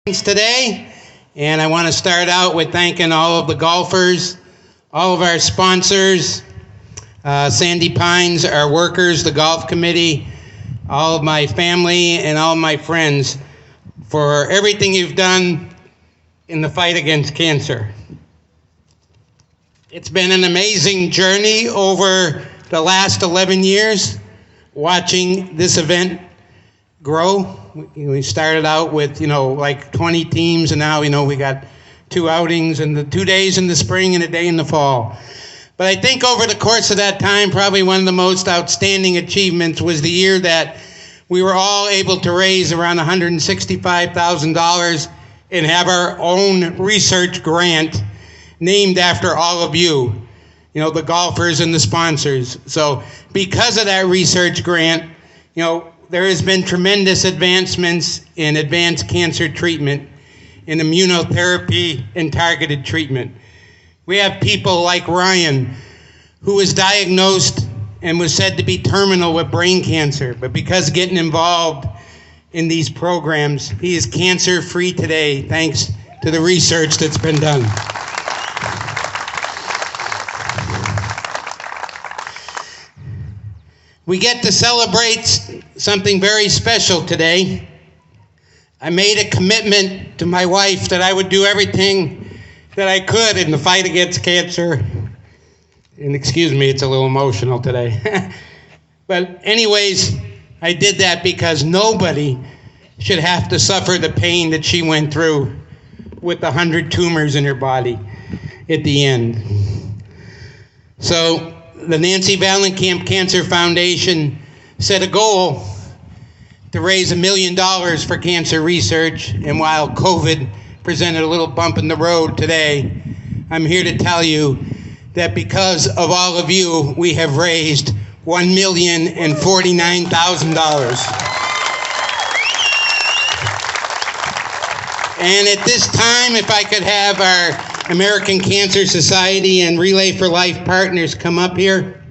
Today, and I want to start out with thanking all of the golfers, all of our sponsors, Sandy Pines, our workers, the golf committee, all of my family, and all my friends for everything you've done in the fight against cancer. It's been an amazing journey over the last 11 years, watching this event grow. We started out with, like 20 teams, and now, we got 2 outings and the 2 days in the spring and a day in the fall. But I think over the course of that time, probably one of the most outstanding achievements was the year that we were all able to raise around $165,000 and have our own research grant named after all of you, the golfers and the sponsors. So because of that research grant, there has been tremendous advancements in advanced cancer treatment, in immunotherapy and targeted treatment. We have people like Ryan, who was diagnosed and was said to be terminal with brain cancer, but because of getting involved in these programs, he is cancer-free today, thanks to the research that's been done. We get to celebrate something very special today. I made a commitment to my wife that I would do everything that I could in the fight against cancer. And excuse me, it's a little emotional today. But anyways, I did that because nobody should have to suffer the pain that she went through with the 100 tumors in her body at the end. So the Nancy Vallenkamp Cancer Foundation set a goal to raise $1 million for cancer research, and while COVID presented a little bump in the road today, I'm here to tell you that because of all of you, we have raised $1,049,000. And at this time, if I could have our American Cancer Society and Relay for Life partners come up here.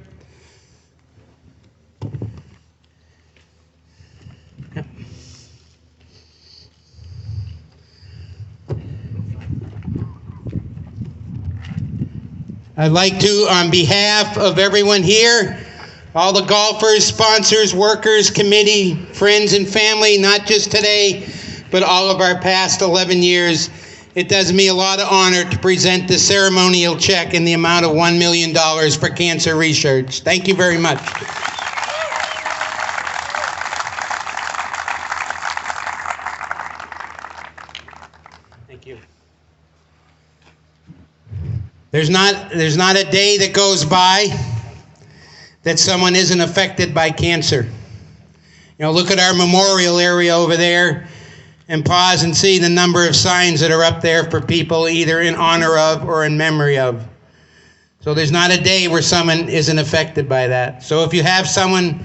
Yep. I'd like to, on behalf of everyone here, all the golfers, sponsors, workers, committee, friends, and family, not just today, but all of our past 11 years, it does me a lot of honor to present the ceremonial check in the amount of $1 million for cancer research. Thank you very much. Thank you. There's not a day that goes by that someone isn't affected by cancer. Look at our memorial area over there, and pause and see the number of signs that are up there for people either in honor of or in memory of. So there's not a day where someone isn't affected by that. So if you have someone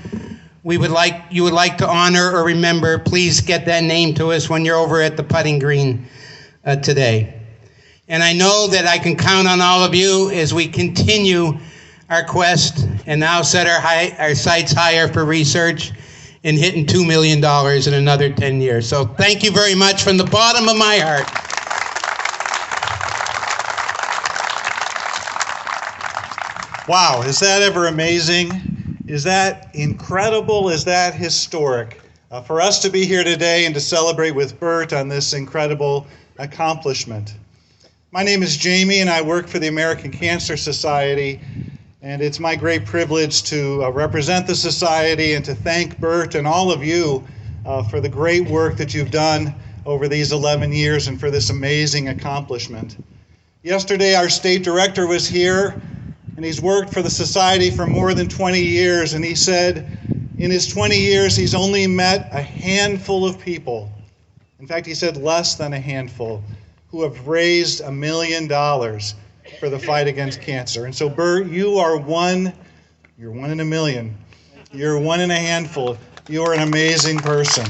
you would like to honor or remember, please get that name to us when you're over at the putting green today. And I know that I can count on all of you as we continue our quest and now set our sights higher for research and hitting $2 million in another 10 years. So thank you very much from the bottom of my heart. Wow, is that ever amazing? Is that incredible? Is that historic? For us to be here today and to celebrate with Bert on this incredible accomplishment. My name is Jamie, and I work for the American Cancer Society. And it's my great privilege to represent the Society and to thank Bert and all of you for the great work that you've done over these 11 years and for this amazing accomplishment. Yesterday, our state director was here, and he's worked for the Society for more than 20 years, and he said in his 20 years, he's only met a handful of people. In fact, he said less than a handful who have raised $1 million for the fight against cancer. And so, Bert, you're one in a million. You're one in a handful. You are an amazing person.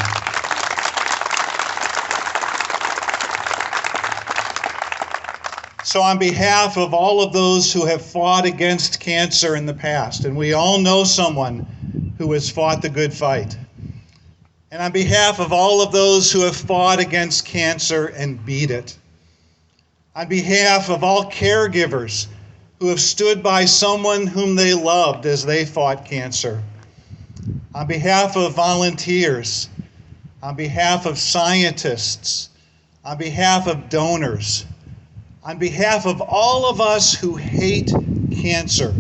So on behalf of all of those who have fought against cancer in the past, and we all know someone who has fought the good fight, and on behalf of all of those who have fought against cancer and beat it. On behalf of all caregivers who have stood by someone whom they loved as they fought cancer. On behalf of volunteers, on behalf of scientists, on behalf of donors, on behalf of all of us who hate cancer,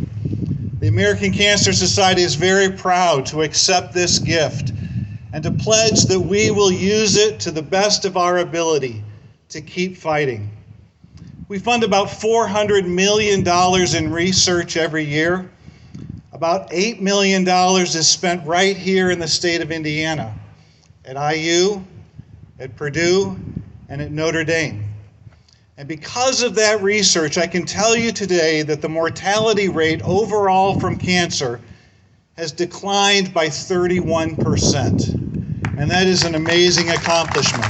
the American Cancer Society is very proud to accept this gift and to pledge that we will use it to the best of our ability to keep fighting. We fund about $400 million in research every year. About $8 million is spent right here in the state of Indiana, at IU, at Purdue, and at Notre Dame. And because of that research, I can tell you today that the mortality rate overall from cancer has declined by 31%. And that is an amazing accomplishment.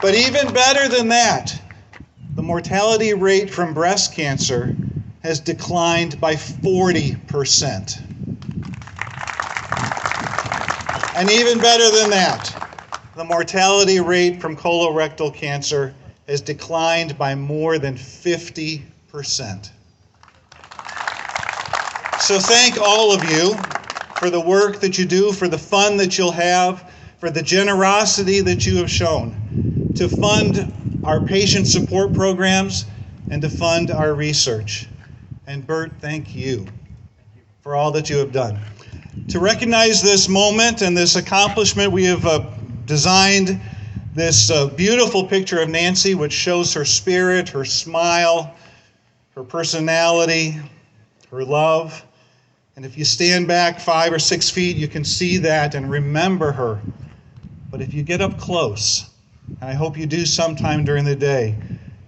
But even better than that, the mortality rate from breast cancer has declined by 40%. And even better than that, the mortality rate from colorectal cancer has declined by more than 50%. So thank all of you for the work that you do, for the fun that you'll have, for the generosity that you have shown to fund our patient support programs and to fund our research. And Bert, thank you for all that you have done. To recognize this moment and this accomplishment, we have designed this beautiful picture of Nancy, which shows her spirit, her smile, her personality, her love. And if you stand back 5 or 6 feet, you can see that and remember her. But if you get up close, and I hope you do sometime during the day,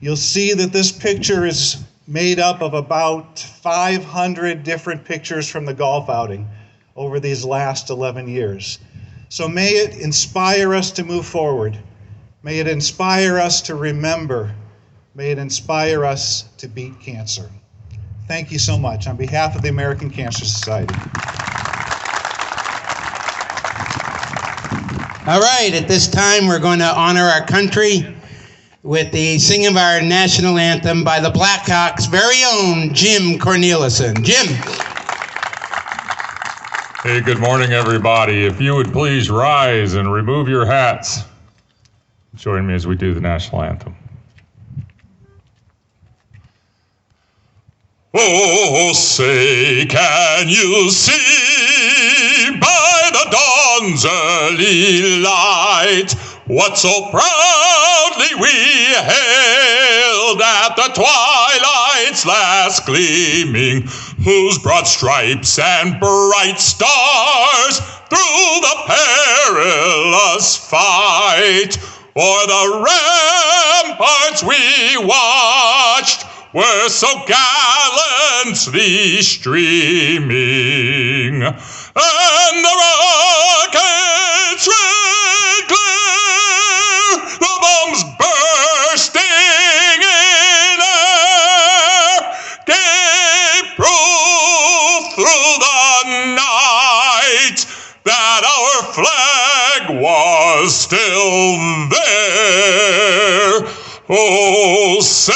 you'll see that this picture is made up of about 500 different pictures from the golf outing over these last 11 years. So may it inspire us to move forward. May it inspire us to remember. May it inspire us to beat cancer. Thank you so much on behalf of the American Cancer Society. All right, at this time we're going to honor our country with the singing of our national anthem by the Blackhawks' very own Jim Cornelison. Jim. Hey, good morning, everybody. If you would please rise and remove your hats. Join me as we do the national anthem. Oh, say, can you see by the dawn's early light what so proudly we hailed at the twilight's last gleaming, whose broad stripes and bright stars through the perilous fight o'er the ramparts we watched were so gallantly streaming, and the rockets red glare, the bombs bursting in air, gave proof through the night that our flag was still there. Oh, say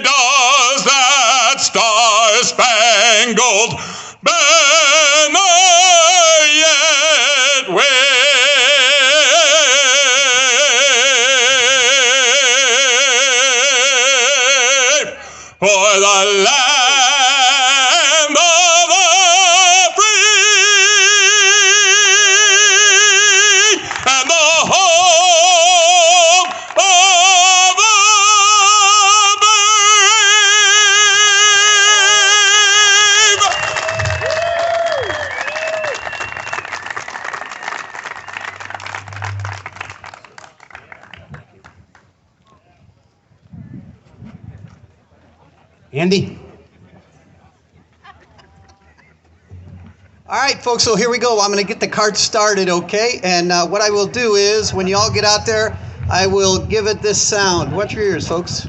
does that star-spangled banner yet wave o'er the land of the free and the home of the Andy? All right, folks, so here we go. I'm going to get the cart started, okay? And what I will do is, when you all get out there, I will give it this sound. Watch your ears, folks.